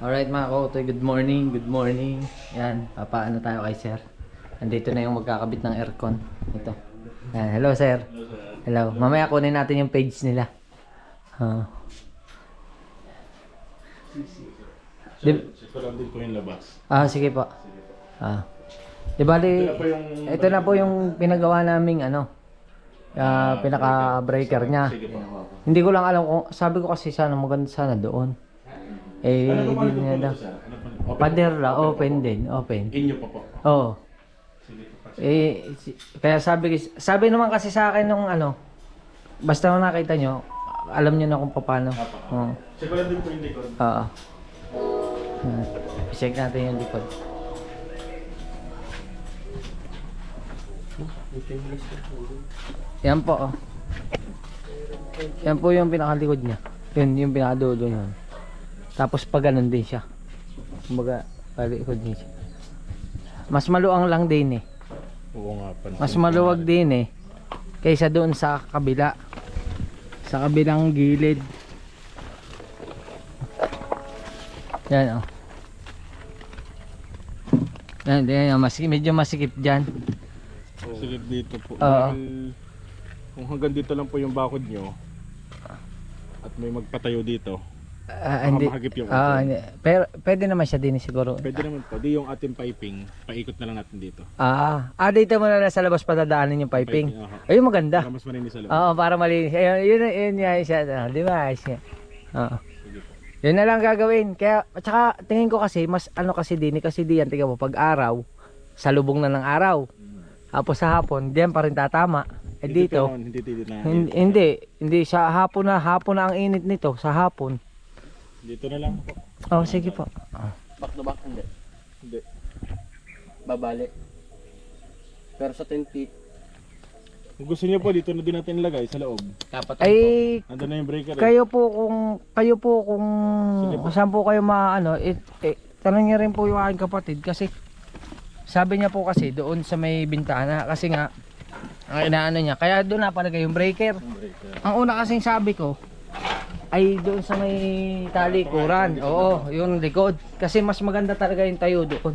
Alright mga kautoy, good morning, good morning. Yan, papaano tayo kay sir. Andito na yung magkakabit ng aircon. Ito. Yan, hello sir. Hello. Mamaya kunin natin yung page nila. Ito lang din po yung labas. Sige po. Di bali, ito na po yung pinagawa naming pinaka-breaker niya. Sige po. Hindi ko lang alam kung, sabi ko kasi sana maganda sana doon. Hindi niya daw. Pader lang, open din, open. Inyo pa po. Oo. Sige po. Kaya sabi naman kasi sa akin nung basta nung nakita nyo, alam nyo na kung paano. Oo. Check ko lang din po yung likod. Oo. Check natin yung likod. Yan po, oh. Yan po yung pinakalikod niya. Yun, yung pinakadulo niya. Tapos pa ganun din siya. Kumbaga, palikod din siya. Mas maluwang lang din eh. Oo nga pa. Mas maluwag din eh. Kaysa doon sa kabila. Sa kabilang gilid. Yan oh. Yan, medyo masikip dyan. Sige dito po. Oo. Kung hanggang dito lang po yung bakod nyo at may magpatayo dito, Hindi. mahagip yung Hindi. Pero pwede naman siya din siguro. pwede naman po. Di yung ating piping, paikot na lang natin dito. Dito mo na sa labas padadaanin yung piping. Aha. Ayun maganda. Para mas malinis sa loob. Oo, para malinis. Yun yan siya. Di ba? Oo. Sige po. Yun na lang gagawin. Kaya, at saka tingin ko kasi, mas kasi diyan, tingnan mo, pag araw, salubong na ng araw. Tapos sa hapon, diyan pa rin tatama. Dito, hindi sa hapon na ang init nito, sa hapon. Dito na lang po. Sige po. Back to back, hindi. Hindi. Babali. Pero sa 10 feet, Kung gusto niyo po, dito na din natin ilagay sa loob. dapat Ay, Nandun na yung breaker. kayo po kung Sige po. saan po kayo tanong niyo rin po yung aking kapatid kasi sabi niya po kasi doon sa may bintana kasi nga ang inaano niya kaya doon na palagay yung breaker. Ang una kasing sabi ko ay doon sa may talikuran. Oo, yung likod kasi mas maganda talaga yung tayo doon.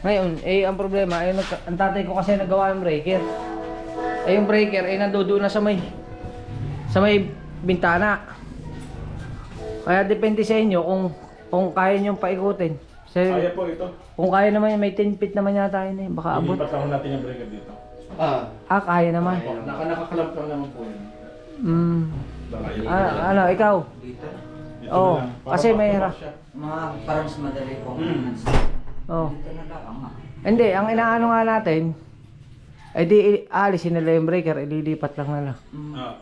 Ngayon, ang problema ay ang tatay ko kasi nagawa ng breaker. Yung breaker ay nandoon na sa may bintana. Kaya depende sa inyo kung kaya niyo paikutin. Kaya po ito. Kung kaya naman may 10 feet naman yata yun eh. Baka abot. Ilipat lang natin yung breaker dito. Kaya naman. Nakakalamp lang naman po yun. Ikaw? Dito. Dito Oo, na lang. kasi may Para hira. siya. Parang mas madali kung Oh. dito na lang nga. Hindi, ang inaano nga natin, ay di alisin nila yung breaker, ililipat lang nila.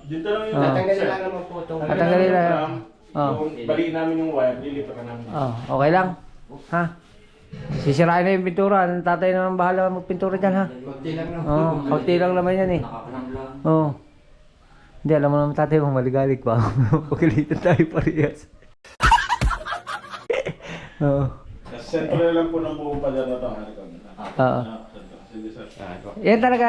Dito lang yung tatanggalin lang naman po itong Tatanggalin lang. Baliin namin yung wire, lilipat na namin. Okay lang. Ha? Sisirain na yung pintura. Ang tatay naman bahala magpintura dyan ha. konti lang naman. Kaunti lang naman yan eh. Nakakulang lang. Hindi, alam mo naman tatay kung maligalig pa. Pagkalitan tayo parehas. Sentro na lang po ng buong padala na ito. Sige sir. Yan talaga,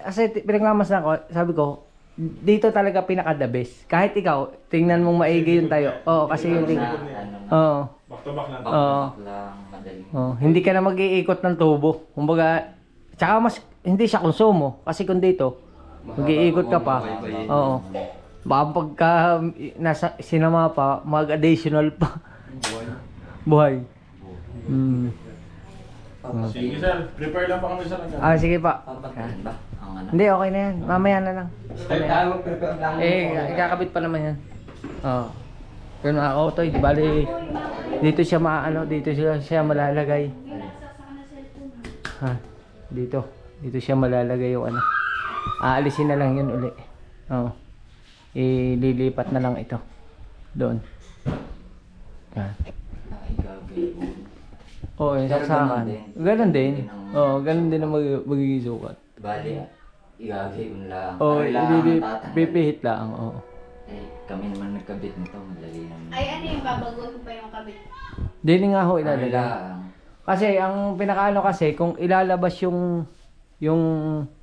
kasi pinagmamasdan ko, sabi ko, dito talaga pinaka the best. Kahit ikaw, tingnan mong maigi yung tayo. Kasi yung Back to back lang. Lang, madali. hindi ka na mag-iikot ng tubo. Kumbaga, tsaka mas, hindi siya konsumo. Kasi kung dito, mag-iikot ka pa. Baka pagka sinama pa, mag-additional pa. Buhay. Sige sir, prepare lang pa kami sir. Sige pa. Papatayin ba? Ang ano? Hindi, okay na yan. Mamaya na lang. Mag-prepare lang. Ikakabit pa naman yan. Pero mga kautoy, di bali, dito siya malalagay. Dito siya malalagay yung aalisin na lang yun uli. Ililipat na lang ito. Doon. Yung Pero saksakan. Ganon din. Ganon din ang magiging sukat. Bali, igagay mo lang. Pipihit lang. Kami naman nagkabit nito, madali naman. Ay, ano yung babaguhin pa yung kabit? Dili nga ho ilalagay. Lang. Kasi ang pinakaano kasi kung ilalabas yung anong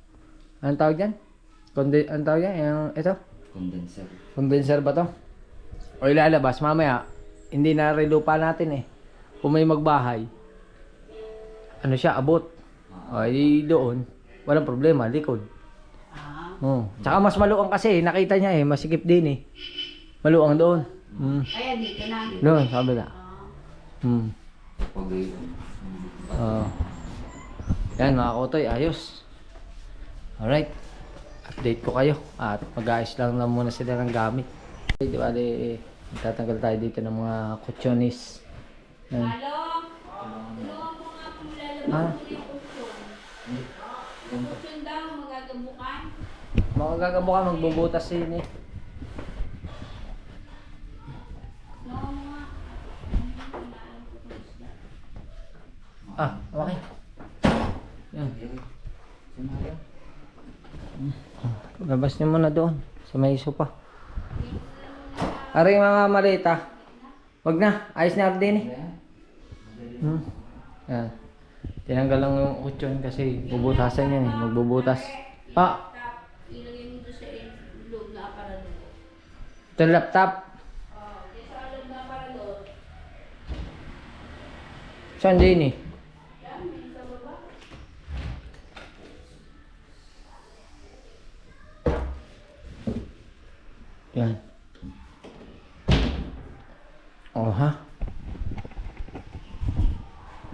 tawag diyan? Anong tawag yan? Ito? Condenser. Condenser ba to? O ilalabas mamaya hindi na relupa natin eh. kung may magbahay, ano siya, abot. Ay doon, walang problema, likod. Tsaka mas maluwang kasi, nakita niya masikip din Maluwang doon. Kaya dito na. Doon, sabi na. Pag Yan mga kotoy, ayos. Alright, update ko kayo. At mag-aayos lang muna sila ng gamit. Di ba, tatanggal tayo dito ng mga kutsonis. Yan. Tulungan mo nga kung lalabas mo yung kutsyon. Kutsyon daw, magagabukan. Mga gagabukan, magbubutas yun Tulungan mo nga. Okay. Yan. Labas niyo muna doon sa may sopa. Aring mga malita. Wag na, ayos na din Yan. Tinanggal lang yung kutsyon kasi bubutasan yan magbubutas. Ilagay mo doon sa loob na aparador. Ito yung laptop. Sa loob na aparador. Saan din Yan.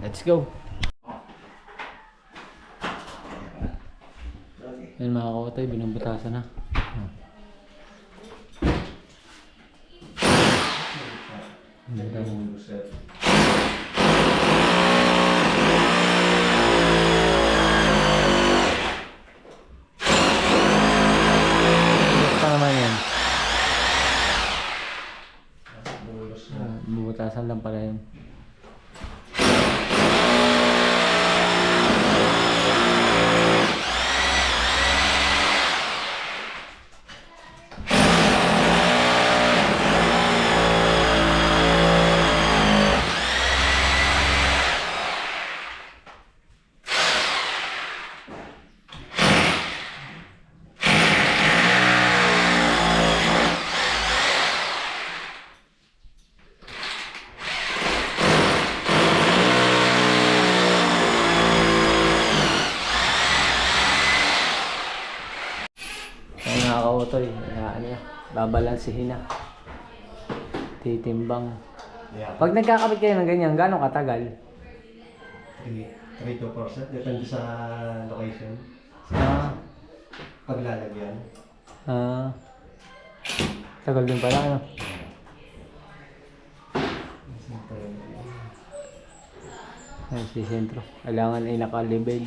Let's go. Yan mga kautay, binubutasan na. Bukta naman yan. Bubutasan lang pala yun. Nakakautoy, babalansihin na. Titimbang. Pag nagkakabit kayo ng ganyan, gano'ng katagal? 3 to 4 depende sa location. Paglalagyan. Tagal din pala, ano? Ay, si sentro. Kailangan ay naka-level.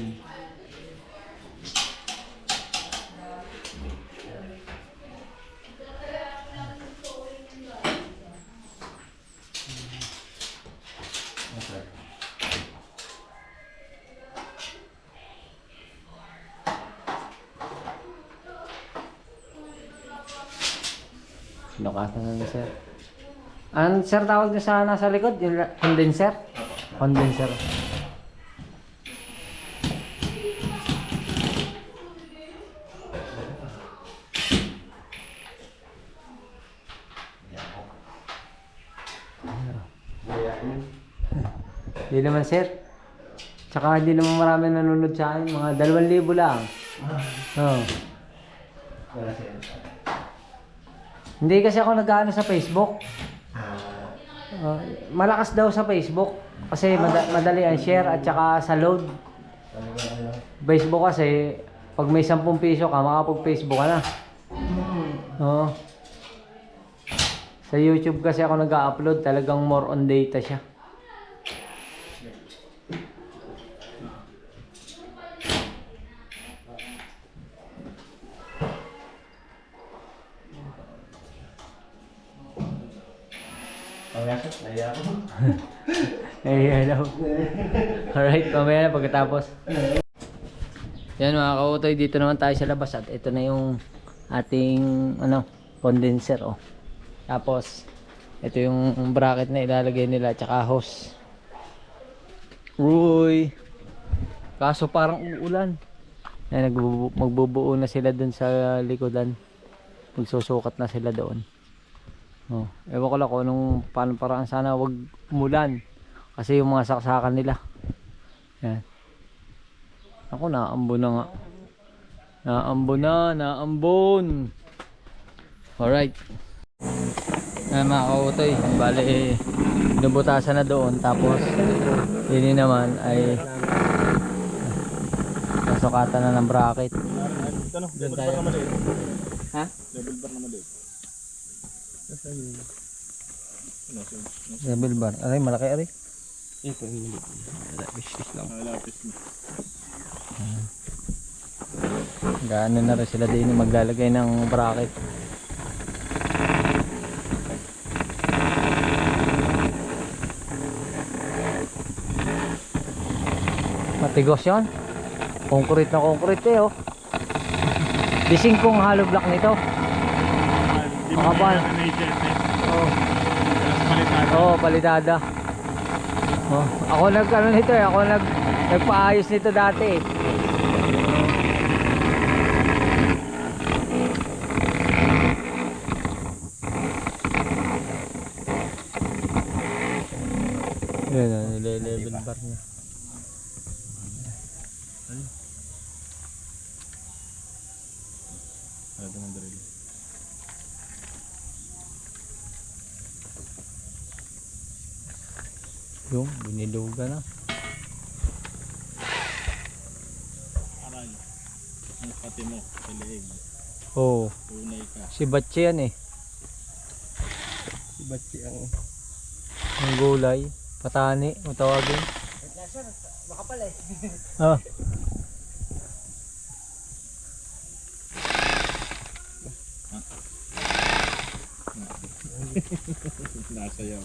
Sinukatan na ni sir. Ano sir tawag niya sa nasa likod? Yung condenser? Condenser. Hindi naman sir. Tsaka hindi naman marami nanonood sa akin. Mga 2,000 lang. Wala siya. Hindi kasi ako nag-ano sa Facebook. Malakas daw sa Facebook. Kasi madali ang share at saka sa load. Facebook kasi, pag may 10 piso ka, makapag-Facebook ka na. Sa YouTube kasi ako nag-upload, talagang more on data siya. Hello. Alright, mamaya na pagkatapos. Yan mga kautoy, dito naman tayo sa labas at ito na yung ating condenser Tapos ito yung bracket na ilalagay nila tsaka hose. Uy. Kaso parang uulan. Yan, magbubuo na sila dun sa likodan. Magsusukat na sila doon. Ewan ko lang kung paano paraan, sana wag umulan Kasi yung mga saksakan nila. Yan. Ako, naambon na nga. Naambon. Alright. Ayan mga kautoy. Bale, nabutasan na doon. Tapos, yun naman ay nasukatan na ng bracket. Ano? Level bar na maliit. Ha? Level bar na maliit. Level bar. Aray, malaki aray. Ito yung maliit. Wishlist lang. Lapis na. Gaano na rin sila din maglalagay ng bracket. Matigos yun. Concrete na concrete eh oh. Dising kong hollow block nito. Hindi mo Makapal. kaya na HSS. Oh. Palitan. Oo, palitada. Oh, ako nag-ano nito eh, ako nagpaayos nito dati eh. Yan na, nile-level bar niya. Ito ng drill. Yung, biniluga na. Aray. Ang pati mo sa leeg. Oo, Tunay ka. si Batche yan eh. Si Batsi ang... Ang gulay, patani, matawagin. Makapal eh. Ah. Nasayaw.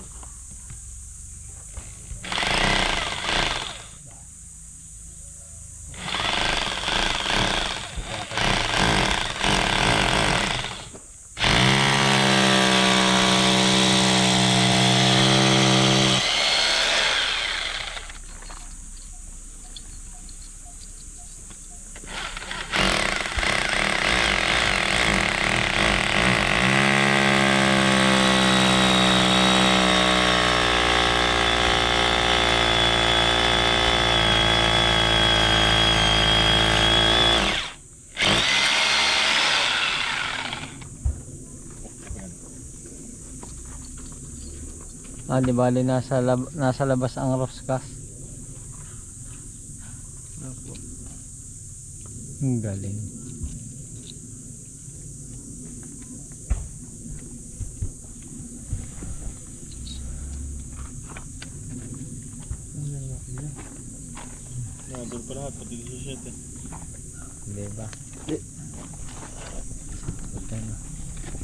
Ah, di bali nasa labas ang roskas. Ang galing. Doon pa lahat, pati 17. Di ba?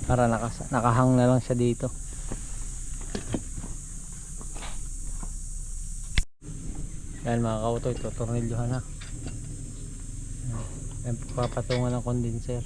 Para nakahang na lang siya dito. Yan mga kautoy, tutornilyohan na. Yan, papatungan ng condenser.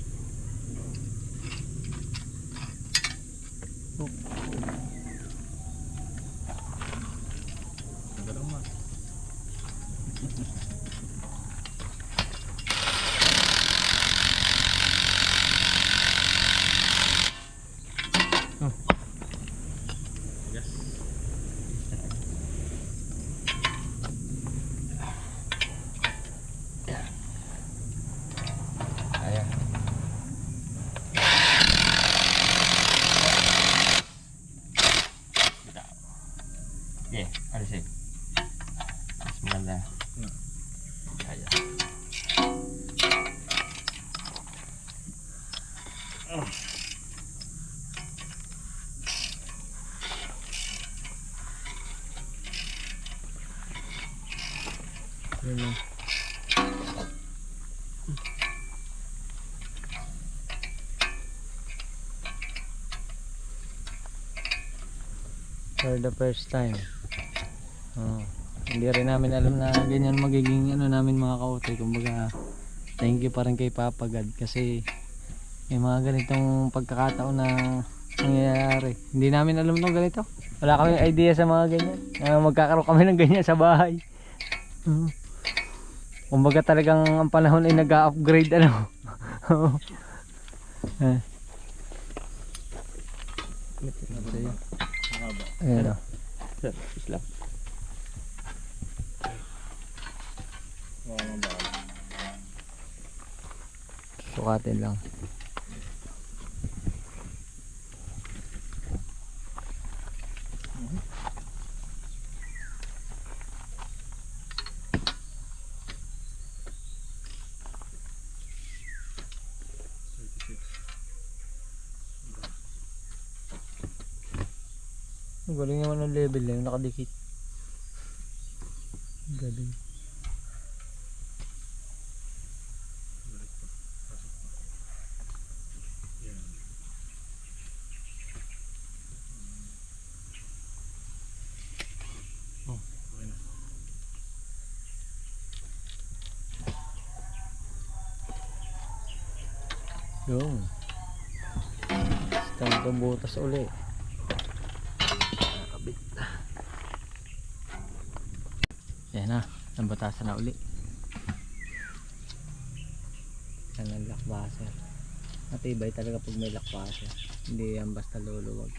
Okay, alisin. Mas maganda. Kaya. Yun lang. For the first time. Oh, hindi rin namin alam na ganyan magiging ano namin mga kautoy. Kumbaga thank you pa rin kay Papa God kasi may mga ganitong pagkakataon na nangyayari. Hindi namin alam nung ganito. Wala kami idea sa mga ganyan. Magkakaroon kami ng ganyan sa bahay. Kumbaga talagang ang panahon ay nag-upgrade ano. Mahaba. Ayan o. Islam. Sukatin lang. Ang galing naman ng level na yung nakadikit. Galing. Yung stand pambutas uli. Nakabit. Yan na, nabutasan na uli. Yan ang lockbasser. Matibay talaga pag may lockbasser. Hindi yan basta luluwag.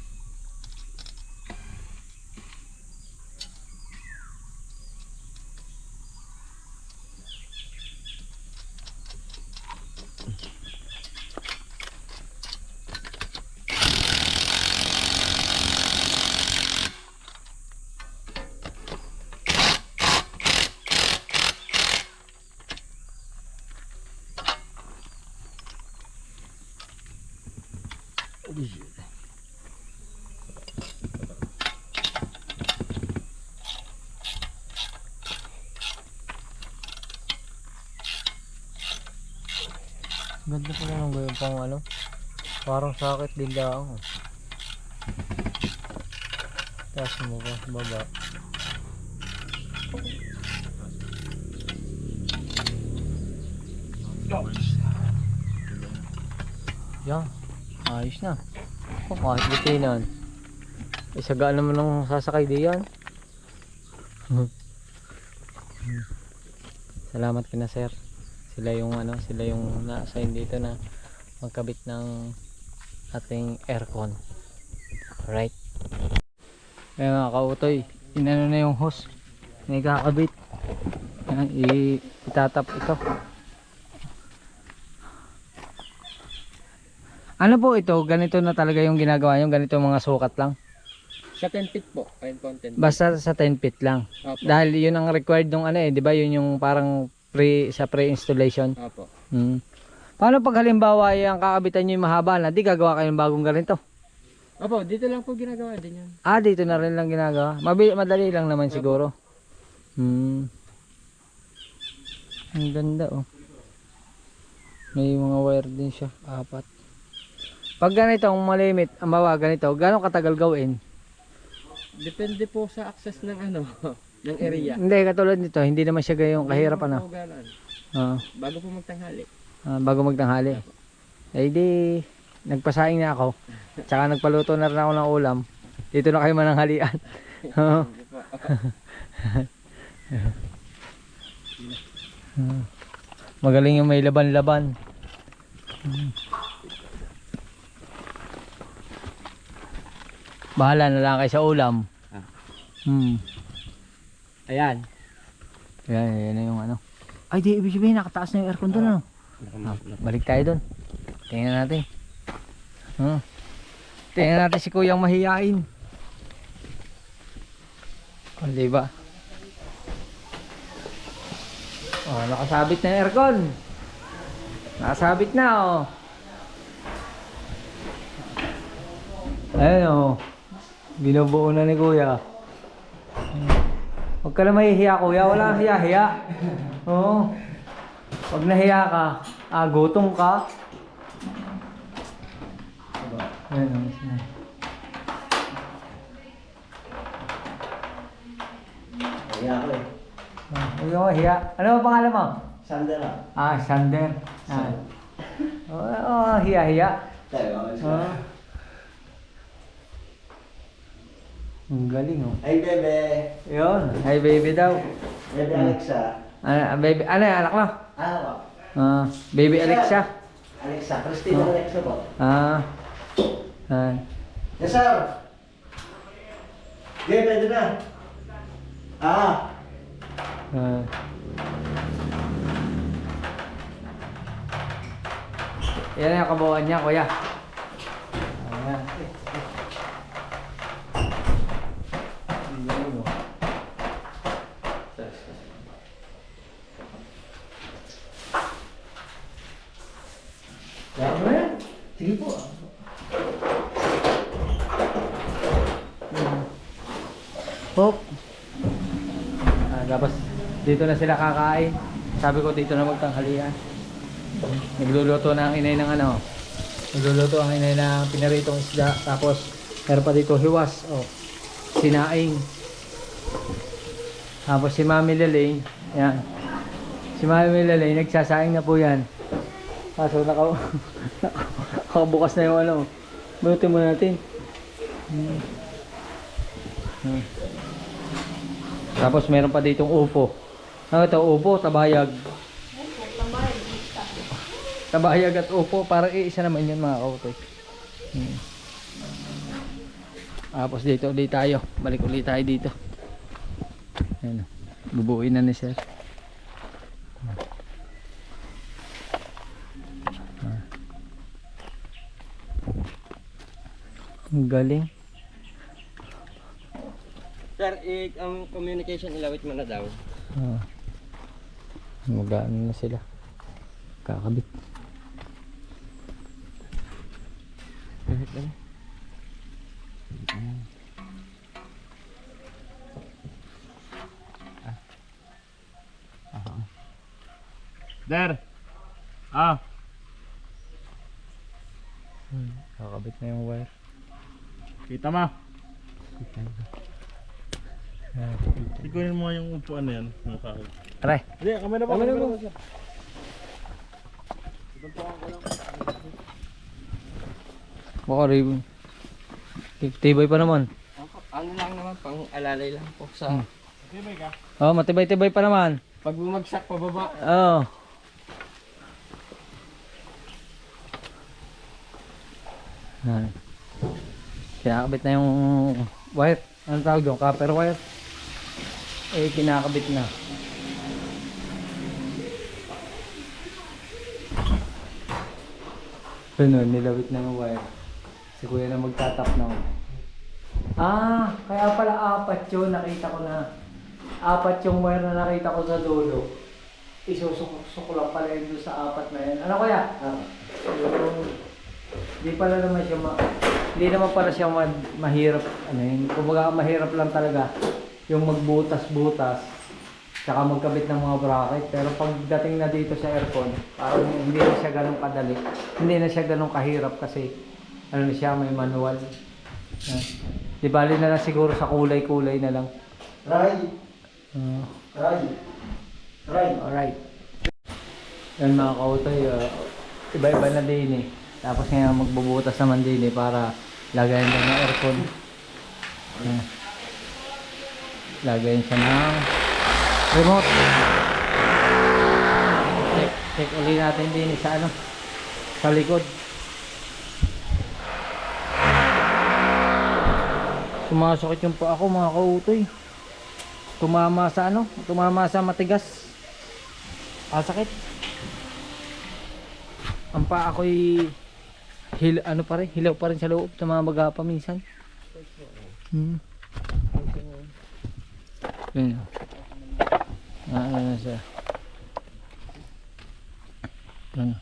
Ganda pala ng gayon pang ano. Parang sakit din lang. Taas mo pa, baba. Yan, ayos na. Oh, kahit bitinan. Isagaan naman ng sasakay diyan. Salamat kina sir. Sila yung ano, sila yung na-assign dito na magkabit ng ating aircon. Alright. Kaya mga kautoy, inano na yung hose. May kakabit. Yan, itatap ito. Ano po ito? Ganito na talaga yung ginagawa nyo? Ganito mga sukat lang? Sa 10 feet po. Ayun po ang 10 feet. Basta sa 10 feet lang. Opo. Dahil yun ang required ng ano eh, di ba? Yun yung parang sa pre-installation. Opo. Paano pag halimbawa yung kakabitan nyo yung mahaba na, di gagawa kayo ng bagong ganito? Opo, dito lang po ginagawa din yan. Ah, dito na rin lang ginagawa. Madali lang naman siguro. Ang ganda oh. May mga wire din siya, 4. Pag ganitong malimit, ang bawa ganito, gano'ng katagal gawin? Depende po sa access ng ano, ng area. Hindi, katulad nito, hindi naman siya gayong kahirap ano. Bago po magtanghali. Bago magtanghali. Eh di, nagpasaing na ako. Tsaka nagpaluto na rin ako ng ulam. Dito na kayo mananghalian. Magaling yung may laban-laban. Bahala na lang kayo sa ulam. Ayan. Yan na yung ano. Ay di, ibig sabihin nakataas na yung aircon doon ano. Balik tayo doon. Tingnan natin. Tingnan natin si Kuyang mahiyain. O diba? Oh, nakasabit na yung aircon. Nakasabit na oh. Ayun oh. Binubuo na ni Kuya. Huwag ka na mahihiya Kuya, wala kang hiya-hiya. Oo. Pag nahiya ka, gutom ka. Ayun oh. Hiya ko eh. Huwag kang mahiya. Ano ba pangalan mo? Sander lang. Sander. Hiya-hiya. Ang galing oh. Ay bebe. Yun, hi baby daw. Bebe Alexa. Baby, ano yung anak mo? Ano po? Baby Alexa. Alexa. Christina Alexa po. Yes sir. Okay, pwede na. Yan yung kabuuan niya, kuya. Ayan. Ang galing, oh. Dami. Sige po. Hop. Tapos dito na sila kakain. Sabi ko dito na magtanghalian. Nagluluto na ang inay ng ano. Nagluluto ang inay ng pinaritong isda. Tapos meron pa dito hiwas. Oh. Sinaing. Tapos si Mami Lelay. Yan. Si Mami Lelay nagsasaing na po yan. Kaso nakabukas na yung ano. Bunutin mo natin. Tapos meron pa ditong upo. Ano ito? Upo, tabayag. Tabayag at upo. Parang iisa naman yun mga kautoy. Tapos dito ulit tayo. Balik ulit tayo dito. Ayan. Bubuuin na ni sir. Ang galing. Sir, ang communication ilawit mo na daw. Mag-ano na sila. Kakabit. Kahit lang. Der. Kakabit na yung wire. Kita mo. Ikunin mo yung upuan na yan. Yung kahoy. Aray. Hindi, kamay na ba? Kamay na ba? Baka rin. Tibay pa naman. Ano lang naman, pang alalay lang po sa... Tibay ka. Oh, matibay-tibay pa naman. Pag bumagsak pababa. Oh. Kinakabit na yung wire. Anong tawag doon? Copper wire. Eh, kinakabit na. Ano, nilawit na yung wire. Si kuya na magtatap na. Ah, kaya pala apat yun. Nakita ko na. Apat yung wire na nakita ko sa dulo. Isusuk lang pala yun doon sa apat na yan. Ano kuya? Hindi pala naman siya hindi naman pala siya mahirap ano yun. Kumbaga mahirap lang talaga yung magbutas-butas tsaka magkabit ng mga bracket. Pero pagdating na dito sa aircon, parang hindi na siya ganun kadali. Hindi na siya ganun kahirap kasi ano na siya, may manual. Di bali na lang siguro sa kulay-kulay na lang. Alright. Yan mga kautoy, iba-iba na din eh. Tapos ngayon magbubutas naman din eh para lagayan lang ng aircon. Lagayan siya ng remote. Check ulit natin din sa ano, sa likod. Sumasakit yung pa ako mga kautoy. Tumama sa ano, tumama sa matigas. Sakit. Ang pa ako'y ano pa rin, hilaw pa rin sa loob sa mga magapa minsan. Yun. Ano na siya. Ano?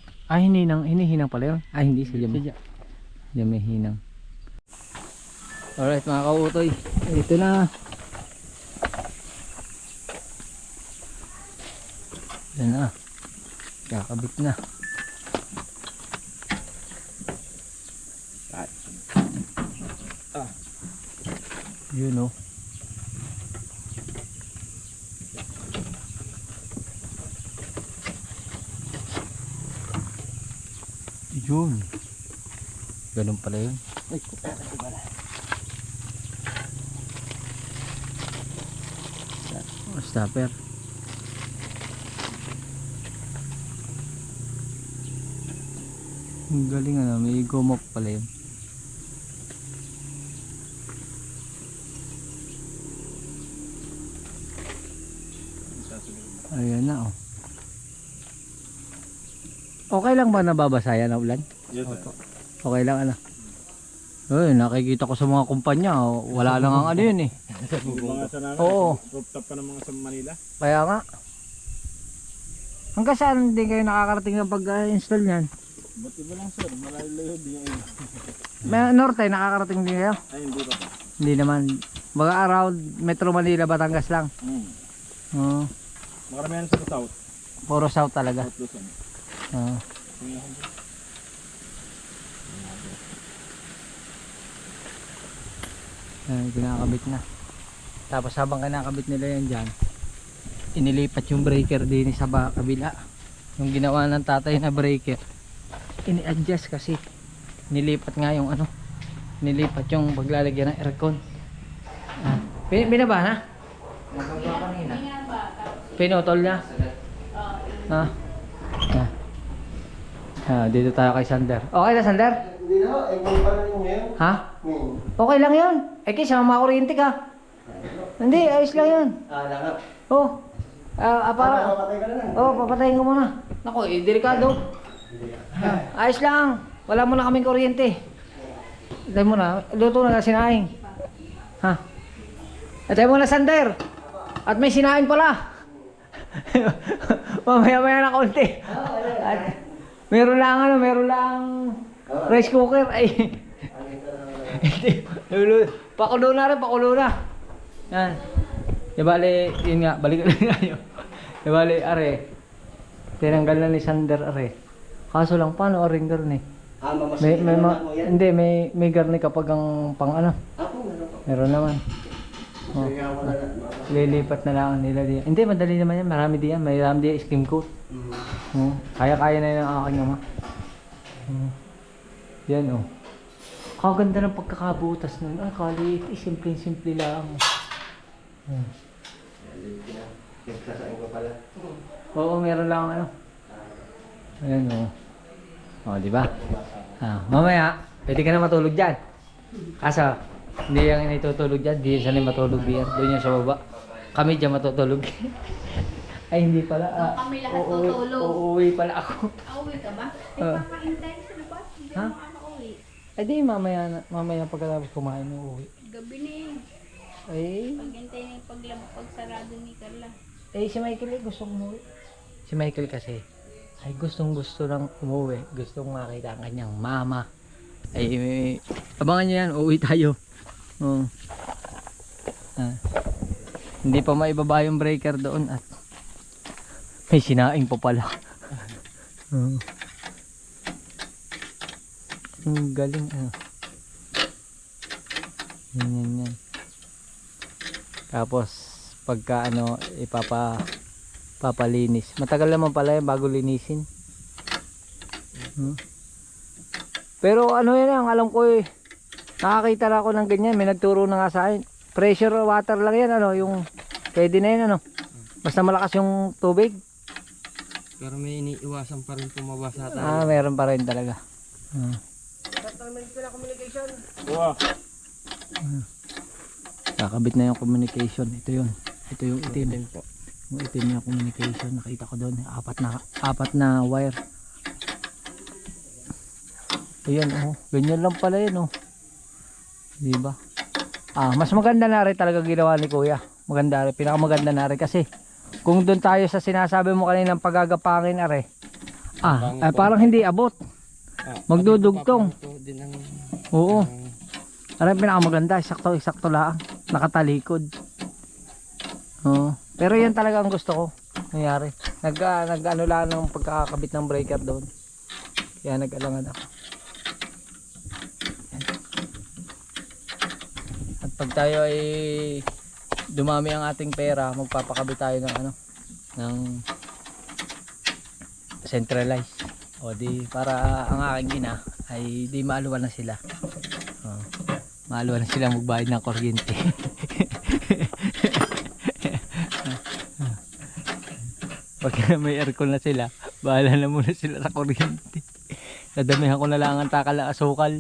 Hinihinang pala yun. Hindi sa jam. Jam may hinang. Alright mga kautoy, ito na. Yan na. Kakabit na. Yun o. Yun. Ganun pala yun. Ay, kupala. Stopper. Ang galing ano, may goma pala yun. Ayan na oh. Okay lang ba nababasa yan na ulan? Yes, sir. Okay lang ano. Uy, nakikita ko sa mga kumpanya, wala lang ang ano yun eh. Yung mga sa namin, Oo. rooftop pa ng mga sa Manila. Kaya nga. Hanggang saan din kayo nakakarating ng pag-install niyan? Ba't iba lang sir? Malayo-layo din yung iba. May norte, nakakarating din kayo? Ay, hindi pa. Hindi naman. Baga around Metro Manila, Batangas lang. Oo. Makaramihan sa south. Puro south talaga. South Luzon. Oo. Ayan, kinakabit na. Tapos habang kinakabit nila yan dyan, inilipat yung breaker din sa kabila. Yung ginawa ng tatay na breaker, ini-adjust kasi nilipat nga yung ano, nilipat yung paglalagyan ng aircon. Binaba na? Magagawa kanina. Pinutol niya? Dito tayo kay Sander. Okay na Sander? Hindi na, kung paano yung ngayon? Ha? Okay lang yun. Kasi makakuryente ka. Hindi, ayos lang yun. Langat. Oh. Para. Papatay ka na lang. Oh, papatayin ko muna. Nako, delikado. Ayos lang. Wala mo na kaming kuryente. Itay mo na. Luto na sinaing. Ha? Itay mo na Sander. At may sinaing pala. Mamaya-maya na konti. At meron lang rice cooker. Ay. Pakulo na rin, pakulo na. Yan. Bali, yun nga, balikan na tayo. Bali, are. Tinanggal na ni Sander, are. Kaso lang, paano aring garni? Hindi, may garni kapag ang pang ano. Meron naman. Oh. Lilipat na lang nila diyan. Hindi, madali naman yan. Marami diyan. Marami diyan skim coat. Kaya-kaya na yun ang aking ama. Yan oh. Kaganda ng pagkakabutas nun. Ay, kalit. Simple-simple lang. Oo, meron lang ano. Ayan oh. Oh, di ba? Mamaya, pwede ka na matulog dyan. Kaso, hindi yan itutulog dyan. Hindi siya matulog diyan. Doon yan sa baba. Kami dyan matutulog. Ay, hindi pala. Kami lahat tutulog. Uuwi pala ako. Auwi ka ba? May papahintay sa labas. Hindi Ha? mo makakauwi. Ay, di mamaya pagkatapos kumain ng uuwi. Gabi na yun. Ay, Paghintay na yung pagsarado ni Carla. si Michael gustong umuwi. Si Michael kasi ay gustong lang umuwi. Gustong makita ang kanyang mama. Ay, abangan nyo yan. Uuwi tayo. Hindi pa maibaba yung breaker doon at may sinaing pa pala. Ang galing ano. Yan. Tapos pagka ano papalinis. Matagal naman pala yan bago linisin. Pero ano yan ang alam ko eh. Nakakita na ako ng ganyan. May nagturo na nga sa akin. Pressure water lang yan ano. Yung pwede na yan ano. Basta malakas yung tubig. Pero may iniiwasan pa rin pumabasa tayo. Meron pa rin talaga. Wow. Kakabit na yung communication. Ito yun. Ito yung itim. Yung itim yung communication. Nakita ko doon. Apat na wire. Ayan oh. Ganyan lang pala yun oh. Diba? Mas maganda na rin talaga ginawa ni Kuya. Maganda rin. Pinakamaganda na rin kasi kung doon tayo sa sinasabi mo kaninang pagagapangin are. Parang hindi abot. Magdudugtong. Oo. Ano yung pinakamaganda? Eksakto lang. Nakatalikod. Oo. Pero yan talaga ang gusto ko. Nangyari. Nag-ano lang ng pagkakabit ng breaker doon. Kaya nag-alangan ako. At pag tayo ay dumami ang ating pera, magpapakabit tayo ng ano, ng centralized. O di para ang aking ina ay di maaluan na sila. Maaluan na sila magbayad ng kuryente. Pag may aircon na sila, bahala na muna sila sa kuryente. Dadamihan ko na lang ang takal na asukal.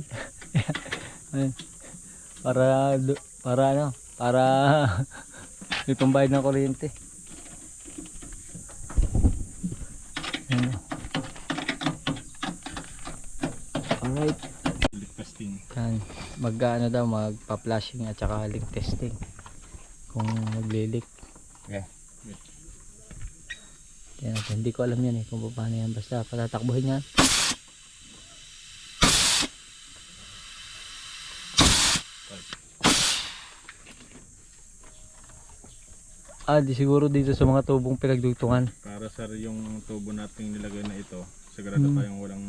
para may pambayad ng kuryente. mag-ano daw, magpa-flashing at saka leak testing kung magli-leak. Yeah. Yan, hindi ko alam yan kung paano yan, basta patatakbuhin yan. Di siguro dito sa mga tubong pinagdugtungan. Para sir yung tubo nating nilagay na ito, sigurado tayong walang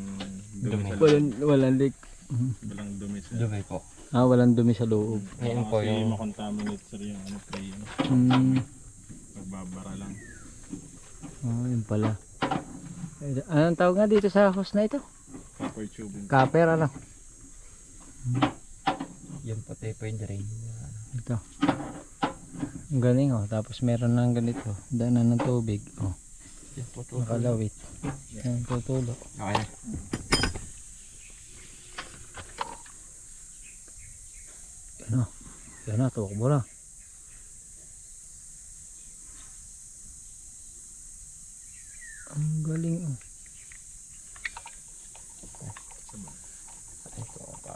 dumi sa loob. Walang leak. Walang dumi sa Dumi po. Walang dumi sa loob. Ngayon po Kasi yung... makontaminate sir yung ano tray. Pagbabara lang. Yun pala. Anong tawag nga dito sa hose na ito? Copper tubing. Copper, ano? Yung puti po yung drain. Ito. Ang galing tapos meron ng ganito. Daanan ng tubig. Nakalawit. Yan, tutulog. Okay. Yan na, tuwakbo na. Ang galing Ito pa.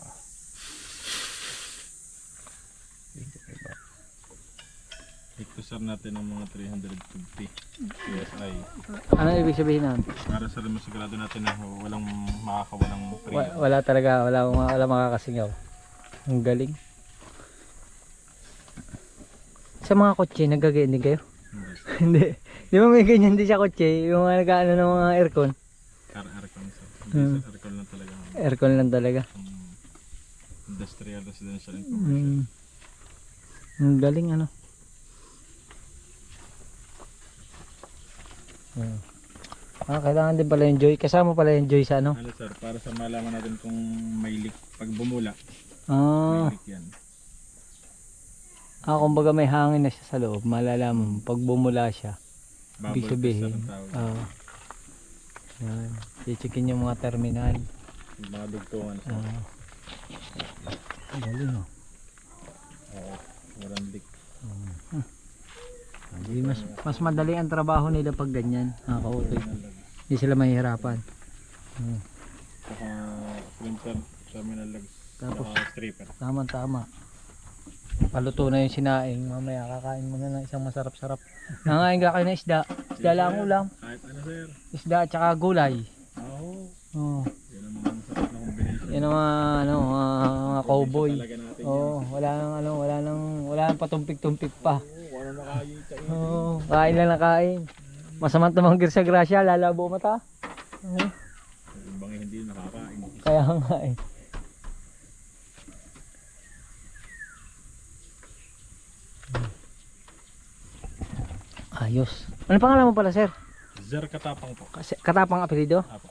Ito sir natin ng mga 350 PSI. Ano ibig sabihin nun? Para sir masigurado natin na walang makakawalang preno. Wala talaga, wala makakasingaw. Ang galing. Sa mga kotse, nagagayon din kayo? Hindi, Hindi. Di ba may ganyan din sa kotse? Yung mga nag-ano ng mga aircon? Aircon sir. Hindi sir, aircon lang talaga. Aircon lang talaga. Industrial, residential, and commercial. Ang galing kailangan din pala yung joy. Kasama pala yung joy sa Ano sir, para sa malaman natin kung may leak pag bumula. May leak yan. Kumbaga may hangin na siya sa loob. Malalaman pag bumula siya. Ibig Bubble test sabihin. ang tawag. Yan. Chichikin yung mga terminal. Yung mga dugtungan sir. Galing Oo, walang leak. Mas madali ang trabaho nila pag ganyan. Kautoy. Hindi sila mahihirapan. Saka printer, terminal lugs, Tapos, saka stripper. Tama. Paluto na yung sinaing. Mamaya kakain muna ng isang masarap-sarap. Nangain ka kayo ng isda. Isda lang ulam. Kahit ano sir. Isda at saka gulay. Oo. Yan ang mga masarap na combination. Yan ang mga cowboy. Talaga natin Wala nang patumpik-tumpik pa. Wala na kayo tayo. Kain lang na kain. Masamang tumangkir sa grasya, lalabo mata. Yung bang hindi nakakain. Kaya nga Ayos. Ano pangalan mo pala, sir? Zer Katapang po. Katapang apelido? Apo.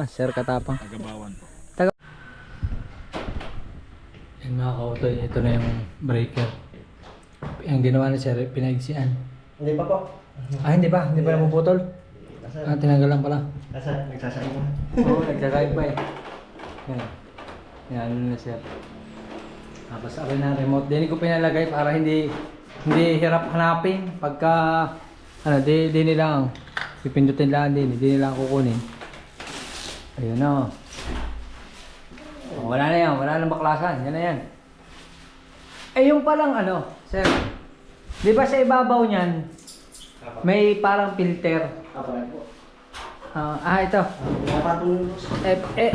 Sir Katapang. Tagabawan po. Yung mga kautoy, ito na yung breaker. Ang ginawa na sir, pinaigsian. Hindi pa po. Hindi pa napuputol. Tinanggal lang pala. Kasi nagsasain mo. Oo, nagsasayang pa eh. Yan, ano na sir. Tapos akin na remote. Din ko pinalagay para hindi hirap hanapin. Pagka, di nilang pipindutin lang din. Hindi nila kukunin. Ayun na. Wala na yan. Wala nang baklasan. Yan na yan. Yung palang sir. Di ba sa ibabaw niyan, may parang filter. Ito.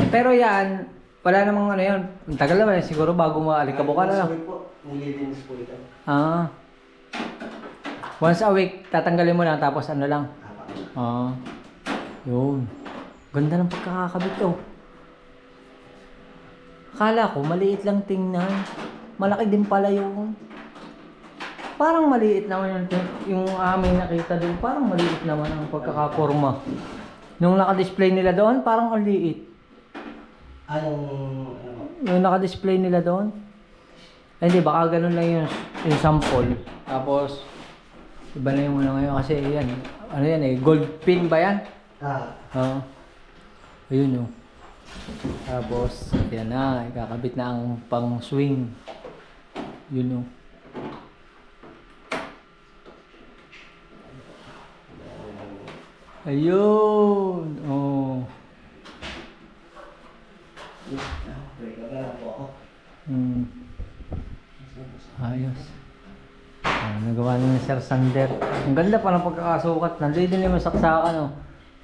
Pero yan, wala namang yun. Ang tagal naman siguro bago maalikabok na lang. Nililinis po ito. Once a week, tatanggalin mo lang tapos lang. Yun. Ganda ng pagkakakabit to. Akala ko maliit lang tingnan. Malaki din pala yung... Parang maliit naman yung aming nakita doon. Parang maliit naman ang pagkakaporma. Nung naka-display nila doon, parang ang liit. Yung naka-display nila doon. Hindi, baka ganun lang yung sample. Tapos, iba na yung ngayon kasi yan. Gold pin ba yan? Ayun yung. Tapos, yan na. Ikakabit na ang pang swing. Yun yung. Ayun. Breaker na po ako. Sir Sander. Ang ganda pa ng pagkakasukat. Nandito din naman saksakan, oh.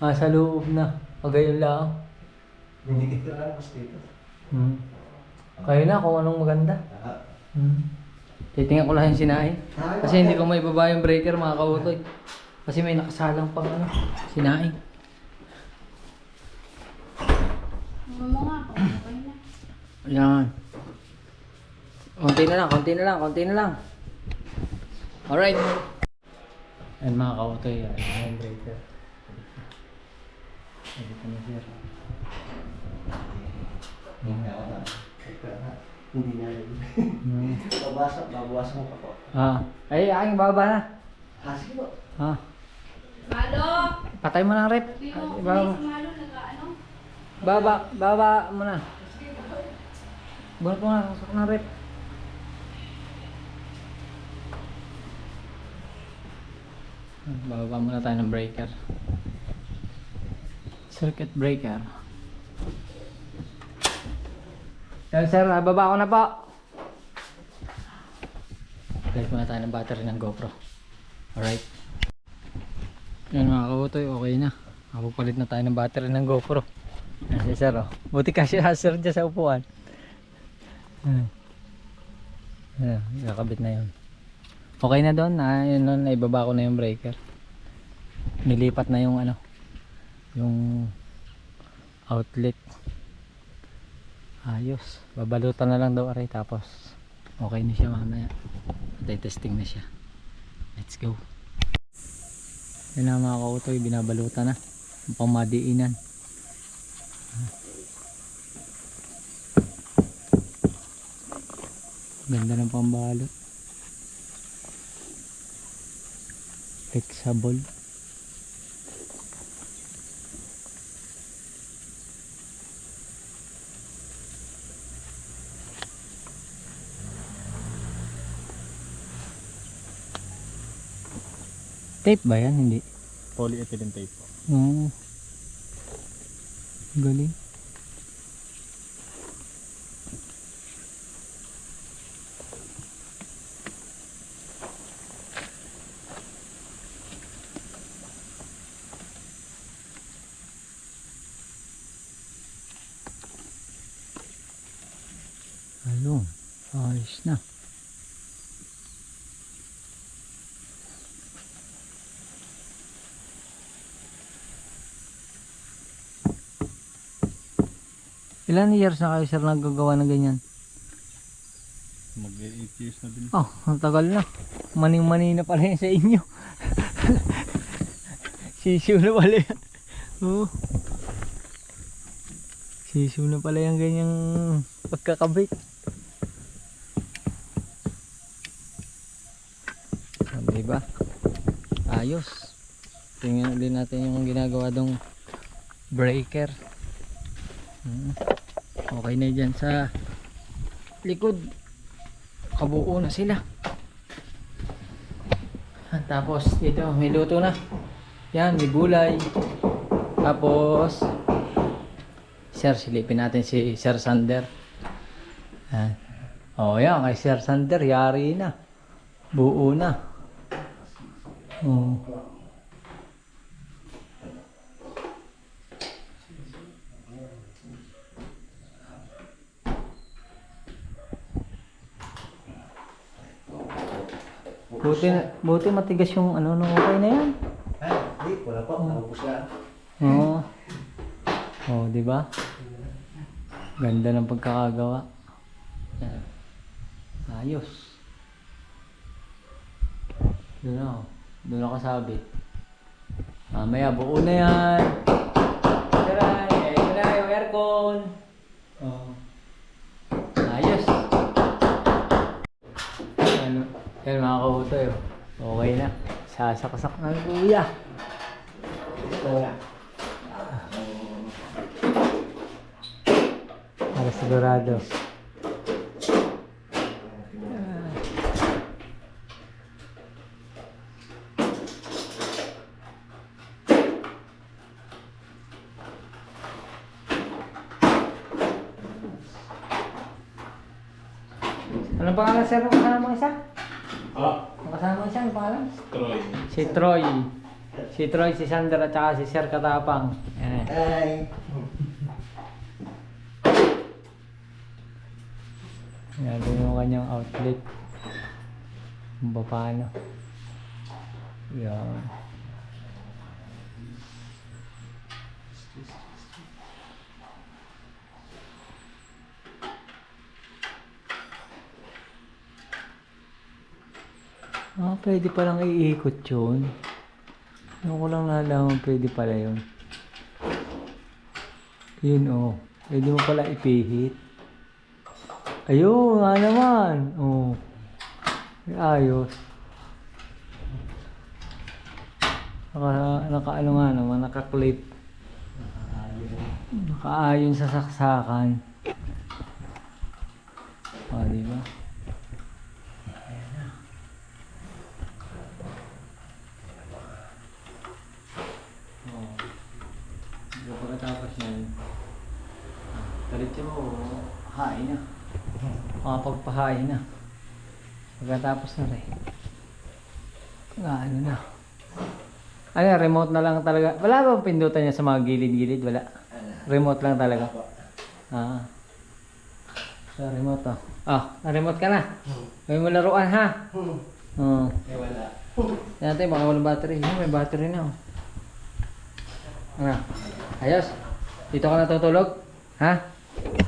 Sa loob na. Pagayon lang. Dinikit ko lang mas dito. Kayo na kung anong maganda. Titingnan ko lang yung sinahin. Kasi hindi ko may baba yung breaker, mga kautoy. Kasi may nakasalang pang sinahin. Mo nga po, okay na. Ayan. Konti na lang, konti na lang, konti na lang. Alright. Ayan mga kautoy, ayan yung breaker. Dito na sir. Hindi na rin. Babawasan mo pa po. Ay, aking baba na. Sige po. Malo! Patay mo ng rep. Hindi mo, Baba, si Malo nag-ano? baba mo na. Bunot mo na, sasok ng rep. Bababa muna tayo ng breaker. Circuit breaker. Yan sir, baba ko na po. Balik muna tayo ng battery ng GoPro. Alright. Yan mga kautoy, okay na. Papalit na tayo ng battery ng GoPro. Yan si sir, oh. Buti kasi sir dyan sa upuan. Ayan, kakabit na yun. Okay na doon, yun nun, naibaba ko na yung breaker. Nilipat na yung yung outlet. Ayos, babalutan na lang daw aray, tapos okay na siya mamaya. Testing na siya. Let's go. Yan na mga kautoy, binabalutan na ang pamadiinan. Ganda ng pambalot. Flexible. Tape ba yan? Hindi. Polyethylene tape po. Oo. Galing. Ayun. Ayos na. Ilan years na kayo sir nagagawa ng ganyan? Mag-8 years na din. Oh, ang tagal na. Maning-mani na pala yan sa inyo. Sisiw na pala yan. Oh. Sisiw na pala yung ganyang pagkakabit. Diba? Ayos. Tingnan din natin yung ginagawa dong breaker. Okay na dyan sa likod. Kabuo na sila. Tapos dito may luto na. Yan, may gulay. Tapos sir, silipin natin si Sir Sander. Oh yan, kay Sir Sander yari na. Buo na. Oh. Buti matigas yung nung okay na yan. Hindi, wala po. Nakubos na. Oo. Oh, di ba? Ganda ng pagkakagawa. Yan. Ayos. Doon na. Doon na kasabit. Mamaya buo na yan. Tara, ito na yung aircon. Oh. Ayos. Yan mga kautoy. Okay na. Sasakasak na ng kuya. Para sigurado. Anong pangalan sir ng kasama mo isa? Ang kasama mo siya, ano pangalan? Troy. Si Troy. Si Troy, si Sander at saka si Sir Katapang. Yan. Ay. Yan din yung kanyang outlet. Kung ba paano. Yan. Pwede palang iikot yun. Ano ko lang nalaman, pwede pala yun. Yun oh. Pwede mo pala ipihit. Ayun, nga naman. Oh. Ayos. Naka ano nga naman, naka-clip. Nakaayon sa saksakan. Di ba? Pagkatapos yan, talit mo, hain na. Makapagpahain na. Pagkatapos na rin. Ano na. Ano, remote na lang talaga. Wala bang pindutan niya sa mga gilid-gilid? Wala. Remote lang talaga. Sa remote oh. Na-remote ka na. May mo laruan ha. Wala. Yan natin, baka walang battery. May battery na oh. Ano? Ayos. Dito ka natutulog? Ha?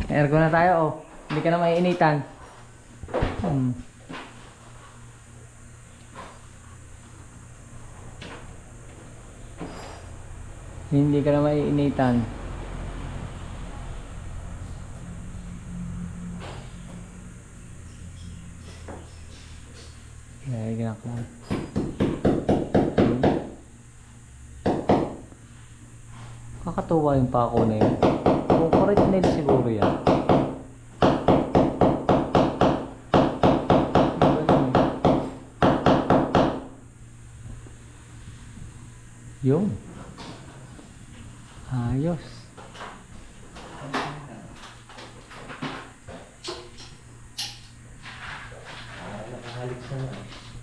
May aircon na tayo oh. Hindi ka na maiinitan. Hindi ka na maiinitan. Lagyan ako. Kakatuwa yung pako na yun. Kung correct nila siguro yan. Yun. Ayos.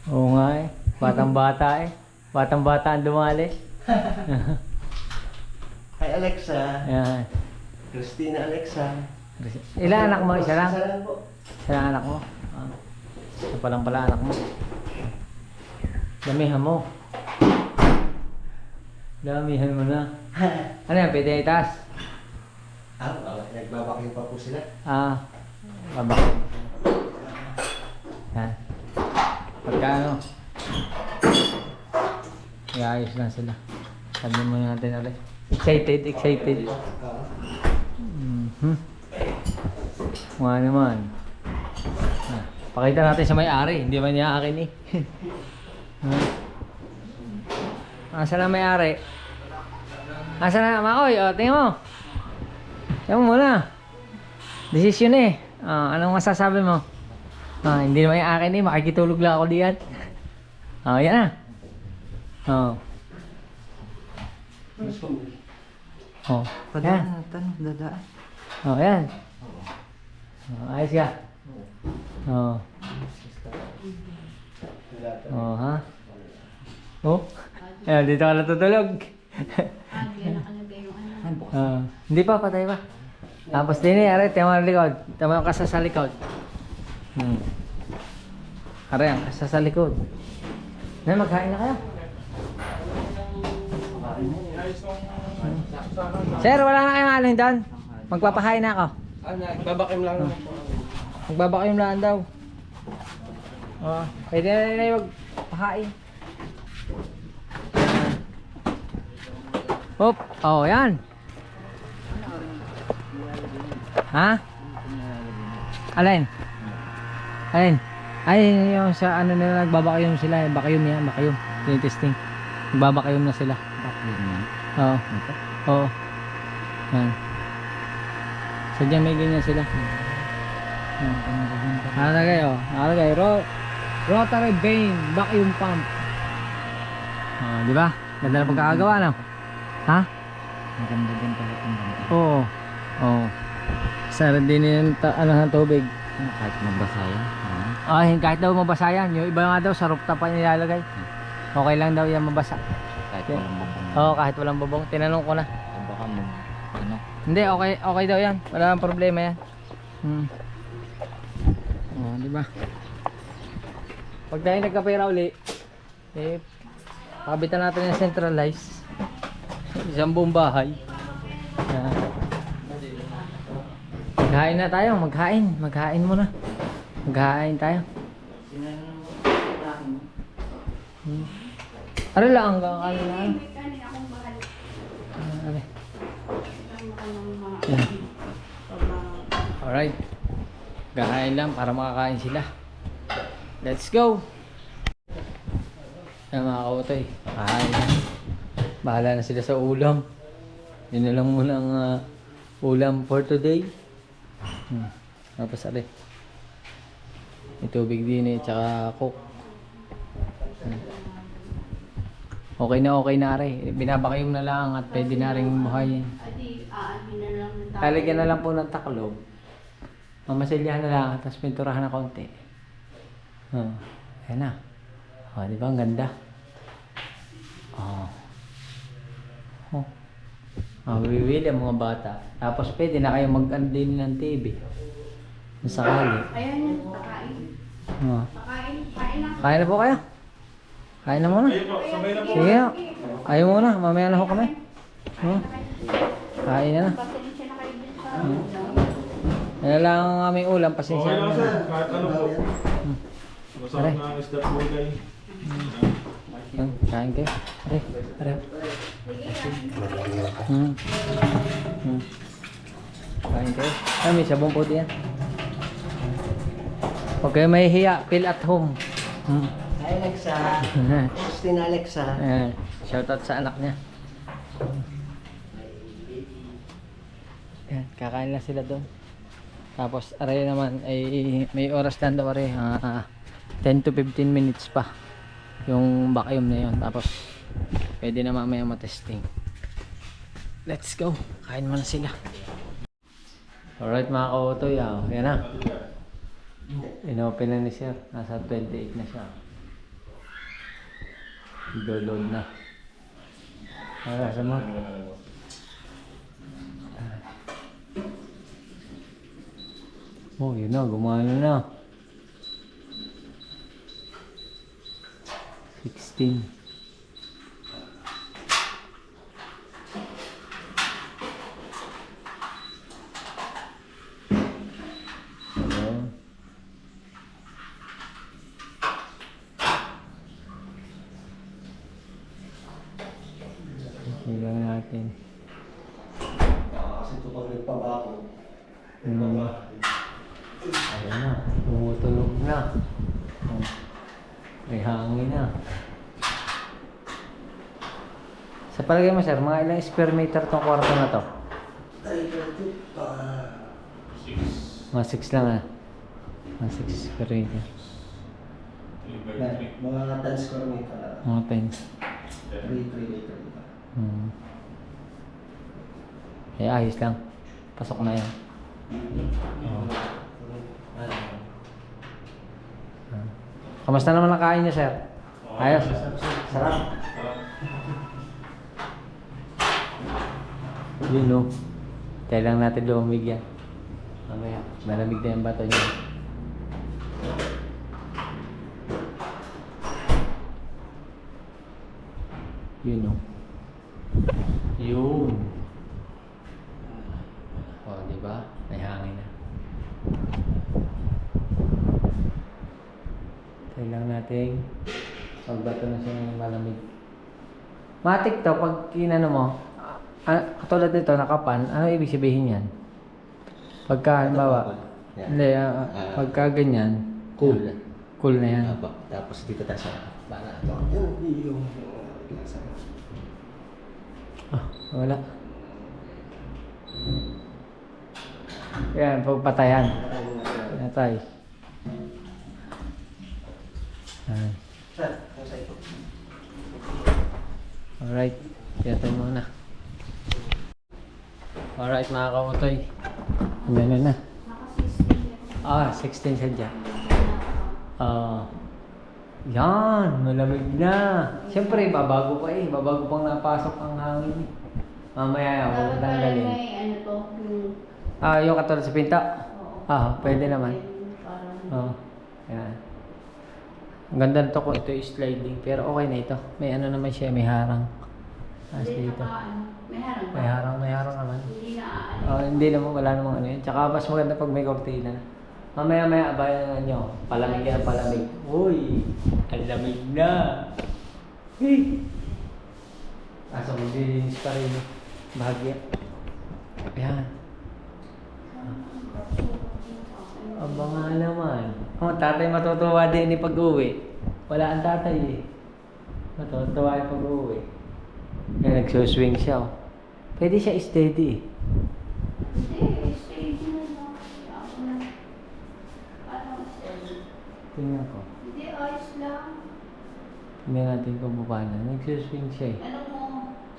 Oo nga eh. Batang bata eh. Batang bata ang dumali. Hi Alexa. Yan. Christina Alexa. Ilan anak mo? Isa lang? Isa lang po. Isa lang anak mo? Isa pa lang pala anak mo. Damihan mo. Damihan mo na. Ano yan? Pwede itaas? Nagbabakyo pa po sila. Babak. Yan. Pagkano? Iayos lang sila. Sabi mo natin ulit. Excited. Mga naman. Pakita natin sa may-ari. Hindi man niya akin eh. Asa na may-ari? Asa na? Makoy, tingin mo. Tingin mo muna. Desisyon eh. Anong masasabi mo? Hindi naman yung akin eh. Makikitulog lang ako diyan. Yan na. Yan. Dadaan. Yan. Ayos ka. Ha? Ayan, dito ka natutulog. Nakalagay yung ano. Hindi pa, patay pa. Tapos din eh, aray, tema ang likod. Tema yung kasa sa likod. Aray, ang kasa sa likod. Magkain na kayo. Sir, wala na kayong alin doon. Magpapahain na ako. Nagbabakim lang naman po. Magbabakim lang daw. Pwede na rin yung magpahain. Hop, yan. Ha? Alin? Ay, yung sa ano nila nagbabakyum sila, bakyum yan, bakyum. Testing. Nagbabakyum na sila. Oo. Oo. Yan. Sadyang may ganyan sila. Nakalagay, rotary vane vacuum pump. Di ba? Ganda na pagkakagawa, no? Ha? Maganda din pala itong ganda. Oo. Sarap din yung ng tubig. Kahit magbasa yan. Ay, kahit daw mabasa yan. Yung iba nga daw sa rooftop pa nilalagay. Okay lang daw yan mabasa. Kahit walang bubong. Oo, kahit walang bubong. Tinanong ko na. Baka mag, ano, Hindi, okay daw yan. Wala nang problema yan. Oh, di ba? Pag tayo nagkapera uli, eh, pakabitan natin yung centralize. Isang buong bahay. Maghain na tayo, maghain muna. Maghain tayo. Ano lang hanggang ano lang. May kanin akong bahal. Okay. Ang mga Alright. Gahain lang para makakain sila. Let's go! Ayan mga kautoy. Kahain na. Bahala na sila sa ulam. Yun na lang muna ang ulam for today. Tapos ari. May tubig din eh. Tsaka coke. Okay na ari. Binabakyum na lang at pwede na rin buhayin. adi, aamin na lang ng tao. Lalagyan na lang po ng taklob. Mamasilyahan na lang, tapos pinturahan na konti. Ayan na. Di ba? Ang ganda. Bibili ang mga bata. Tapos pwede na kayo mag-ano din ng TV. Kung sakali. Ayan yan, pakain. Kain na. Kain na po kayo. Kain na muna. Sige na. Ayaw muna. Mamaya na ho kami. Kain na na. Pasensya na kayo din sa Yan lang ang aming ulam. Pasensya Okay lang na. sir, kahit ano po. Masarap na ang isda po guys. Kain kayo. Are. Kain kayo. May sabong po diyan. Huwag kayo mahihiya. Feel at home. Hi Alexa. Justin Alexa. Ayan. Shoutout sa anak niya. Ayan. Kakain lang sila doon. Tapos aray naman ay may oras lang daw aray. 10 to 15 minutes pa. Yung vacuum na yun. Tapos pwede na mamaya matesting. Let's go. Kain muna sila. Alright mga kautoy. Yan na. Inopen na ni sir. Nasa 28 na siya. Download na. Wala sa mo. Oh, yun na. Gumana na. 16. Ayan. Hilang natin. Kasi ito pag nagpabako. Ayan na. Tumutulog na. May hangin na. Sa palagay mo sir, mga ilang square meter tong kwarto na to? Mga 6 lang Mga 6 square meter. Mga 10 square meter. Mga 10. 3 meter. Eh, ayos lang. Pasok na yan. Kamusta naman ang kain niyo, sir? Ayos. Sarap. Yun, no. Tayo lang natin lumamig yan. Mamaya, malamig na yung bato niya. Yun, no. Yun. O, diba? May hangin na. Tayo lang natin pagbato na siya ng malamig. Matik to, pag kinano mo, katulad nito, nakapan, ano ibig sabihin yan? Pagka, halimbawa, hindi, pagka ganyan, Cool. cool na yan. Tapos dito tayo sa bana. Yung lasa. Wala. Yan, pagpatayan. Natay. Alright, pinatay muna. Alright mga kautoy. Ano na? 16 sadya. Yan, malamig na. Siyempre, babago pa eh. Babago pang napasok ang hangin eh. Mamaya, huwag Dapat pala tanggalin. may ano to, yung... Yung katulad sa pinta? Pwede naman. Parang... Yan. Ang ganda nito kung ito is sliding. Pero okay na ito. May ano naman siya, may harang. Hindi Dito. may harang ba? May harang naman. Hindi na ano. Hindi naman, wala namang ano yun. Tsaka mas maganda pag may kortina. Mamaya abayan nyo. Palamig yan, palamig. Uy! Ang lamig na! Hey! Kaso maglilinis pa rin. Bahagya. Ayan. Aba nga naman. Tatay matutuwa din ni pag-uwi. Wala ang tatay eh. Matutuwa yung pag-uwi. Kaya nagsuswing siya oh. Pwede siya steady eh. Hindi, stage na lang. Ako na. Parang stage. Tingnan ko. Hindi, ayos lang. Tingnan natin kung paano. Nagsuswing siya eh. Ano mo?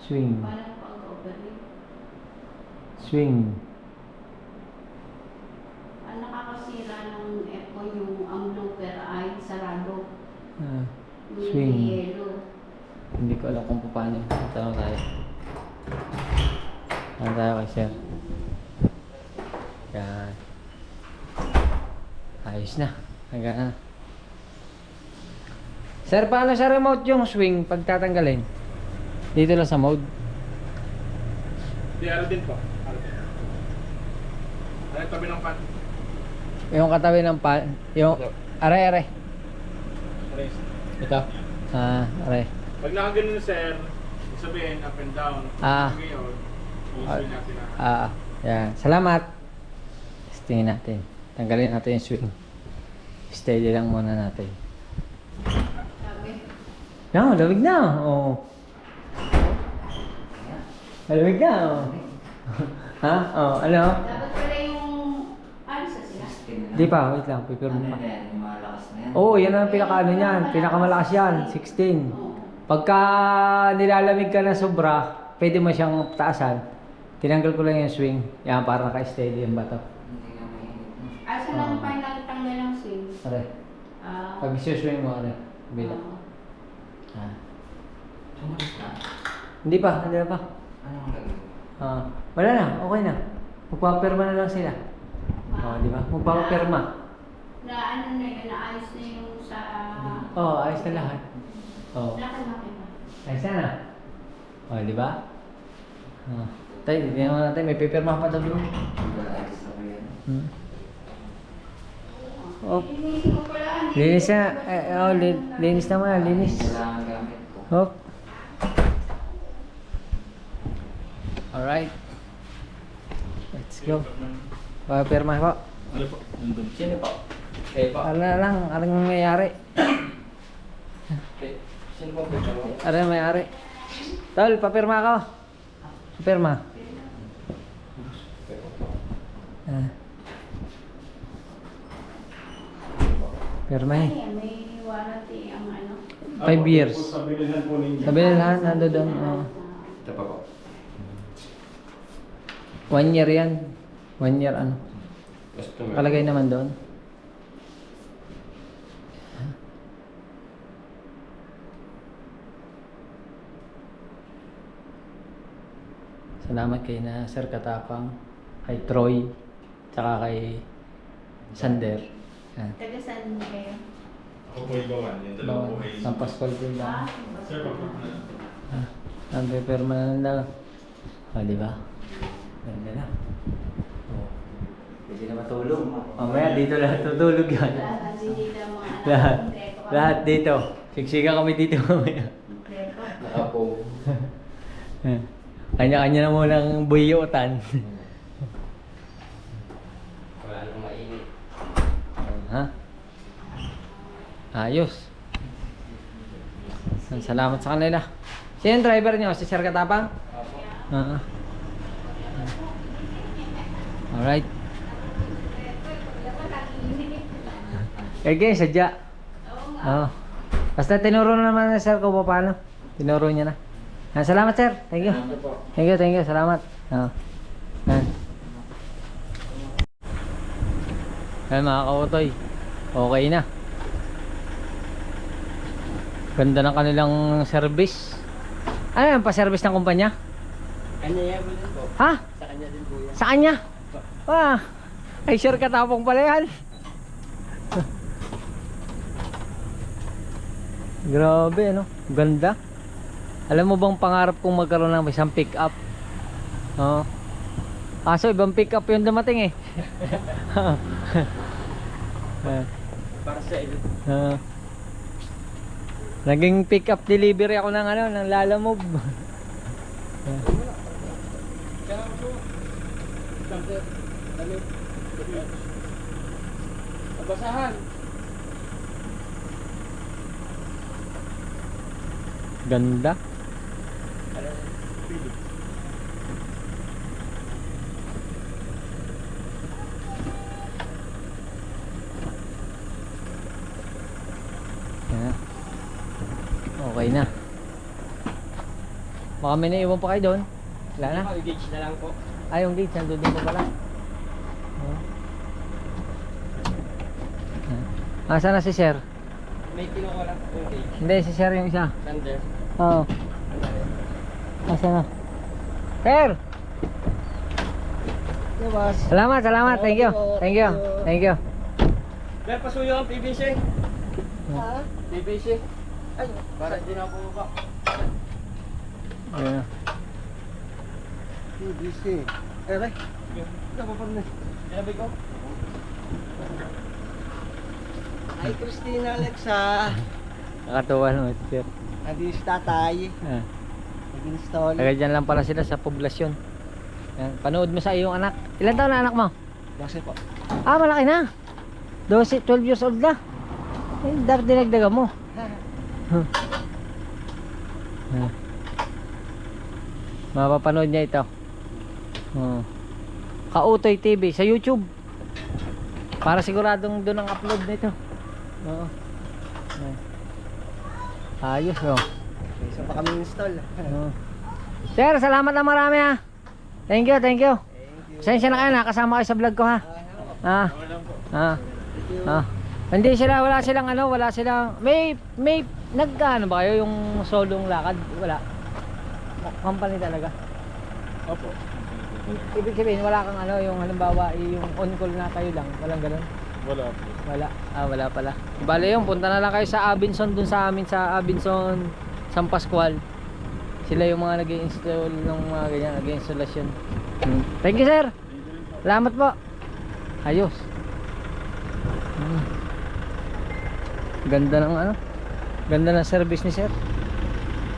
Swing. Parang pag-overlay. Swing. Ang nakakasira ng aircon yung ang blooper ay sarado. Ah, Yung swing. may yellow. Hindi ko alam kung paano. Tanong tayo. Tanong tayo kay sir. Yan. Ayos na. Hanggang na. Sir, paano sa remote yung swing pag tatanggalin? Dito lang sa mode. Di, ano din po. Ano din. Ano yung tabi ng pan? Yung katabi ng pan. Yung... Aray. Aray. Ito. Aray. Pag nakaganon sir, sabihin up and down. Ngayon, i-swing natin na. Yan. Salamat. Tingin natin. Tanggalin natin yung swing. Steady lang muna natin. Sabi. Yan, lamig na. Oh. Malamig na. Oh. Ha? Ano? Dapat pala yung... Ano sa sila? Di pa, wait lang. Pipirmo Ano pa. yan? Yung malakas na yan? Oo, yan ang pinaka-ano niyan. Pinakamalakas yan. 16. Pagka nilalamig ka na sobra, pwede mo siyang taasan. Tinanggal ko lang yung swing. Yan, para naka-steady yung bato. Hindi nga mainit na. Asa lang pa tanggal ng swing? Are. Pag swing mo, are. Bila. Tumalis na. Hindi pa. Anong gagawin? Wala na, okay na. Magpapirma na lang sila. Di ba? Magpapirma. Na ano na yun, naayos na yung sa... Ayos na lahat. Laki-laki pa. Ayos na. Di ba? Tay, tingnan mo natin, may pipirma pa daw doon. Ayos na ba yan? Linisin ko pala. Linis na. Linis naman, linis. Kailangan gamit ko. Hop. Alright. Let's go. Papirma po. Ano po? Nandun. Sino po? Ano na lang, anong mayari? Sino po po? Ano mayari? Tol, papirma ka. Papirma. Pirma eh. Ay, may warranty ang ano. 5 years. Sa bilihan po ninyo. Sabi na lahat, nando doon. Ito pa po. 1 year yan. 1 year ano. Kalagay naman doon. Salamat kay na Sir Katapang, kay Troy, tsaka kay Sander. Yan. Taga saan kayo? Ako po yung gawan. Yung dalawa po ay... San Pascual po lang. Sir, Ang paperma na lang. Di ba? Ganda na. Pwede na matulog. Mamaya dito lahat tutulog yan. Lahat ang sinila mga anak. Lahat. Kompleto kami. Lahat dito. Siksikan kami dito mamaya. Kompleto. Nakapo. Kanya-kanya na munang buyutan. Wala nang mainit. Ha? Ayos. Salamat sa kanila. Sino yung driver niyo? Si Sir Katapang? Alright. Okay, sadya. Basta tinuro na naman na Sir kung paano. Tinuro niya na. Salamat Sir. Thank you. Thank you. Salamat. Yan mga kautoy. Okay na. Ganda ng kanilang service. Ano yan, pa-service ng kumpanya? Kanya yan po din po. Ha? Sa kanya din po yan. Sa kanya? Ah, ay sure katapong pala yan. Grabe, ano? Ganda. Alam mo bang pangarap kong magkaroon ng isang pick-up? Oo. Kaso ibang pick-up yung dumating eh. Para sa ilo. Naging pick-up delivery ako ng ano, ng Lalamove. Basahan. Ganda. Yan. Okay na. Baka may naiwan pa kayo doon. Wala na. Gauge na lang po. Ay, yung gate, nandun din pa pala. Asa na si Sir? May kinukuha lang po yung gauge. Hindi, si Sir yung isa. Thunder. Oo. Asa na? Sir! Yo, boss. Salamat, salamat. Thank you. Thank you. Thank you. Mer, pasuyo ang PVC. Ha? PVC. Ay, para di na po ba? Ayan. PVC. Ere. Ano pa na? Sabi ko. Ay, Christina Alexa. Nakatuwa naman si Sir. Andi si tatay. Ah. Nag-install. Taga dyan lang pala sila sa poblasyon. Yan. Panood mo sa iyong anak. Ilan taon na anak mo? Kasi po. Ah, malaki na. 12 years old na. Eh, dapat dinagdagan mo. Mapapanood niya ito. Kautoy TV sa YouTube. Para siguradong doon ang upload nito. Oo. Ayos, oh. Isa pa kami install. Oo. Sir, salamat na marami ha. Thank you, thank you. Sensya na kayo, nakasama kayo sa vlog ko ha. Hindi sila, wala silang may nagkaano ba kayo yung solong lakad? Wala. Company talaga. Opo. Ibig sabihin wala kang ano, yung halimbawa yung on call na kayo lang, walang ganun. Wala po. Wala. Wala pala. Bale yung punta na lang kayo sa Abinson dun sa amin sa Abinson San Pascual. Sila yung mga nag-i-install ng mga ganyan, nag-i-installation. Thank you, sir. Salamat po. Ayos. Ganda ng ano? Ganda ng service ni sir.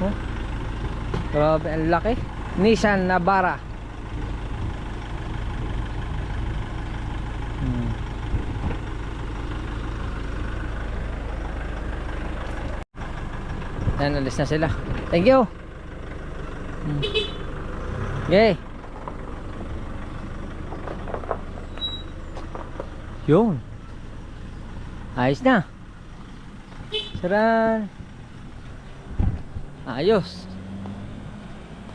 Oh. Grabe, ang laki. Nissan Navara. Yan, alis na sila. Thank you. Okay. Yun. Ayos na. Saran. Ayos.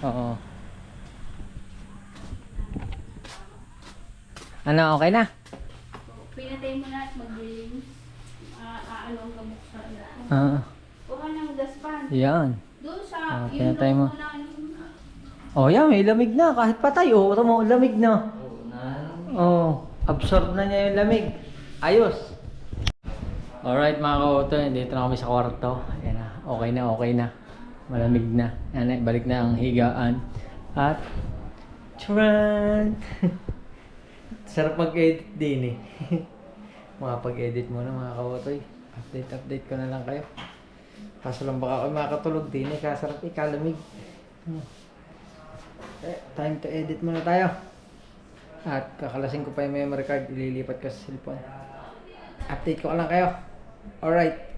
Oo. Ano, okay na? Pinatay mo na at mag-release. Ano ang kabuksan na. Kuha ng daspan. Yan. Doon sa, pinatay mo. na Oh, yan, may lamig na. Kahit patay, oh, ito mo, lamig na. Oh, absorb na niya yung lamig. Ayos. Alright mga kauto, dito na kami sa kwarto. Ayan na, okay na. Malamig na. Yan, balik na ang higaan. At, tran! Sarap mag-edit din eh. Makapag-edit muna mga kautoy. Update ko na lang kayo. Kaso lang baka ako makakatulog din eh. Kasarap eh, kalamig. Time to edit muna tayo. At kakalasin ko pa yung memory card. Ililipat ko sa cellphone. Update ko lang kayo. Alright.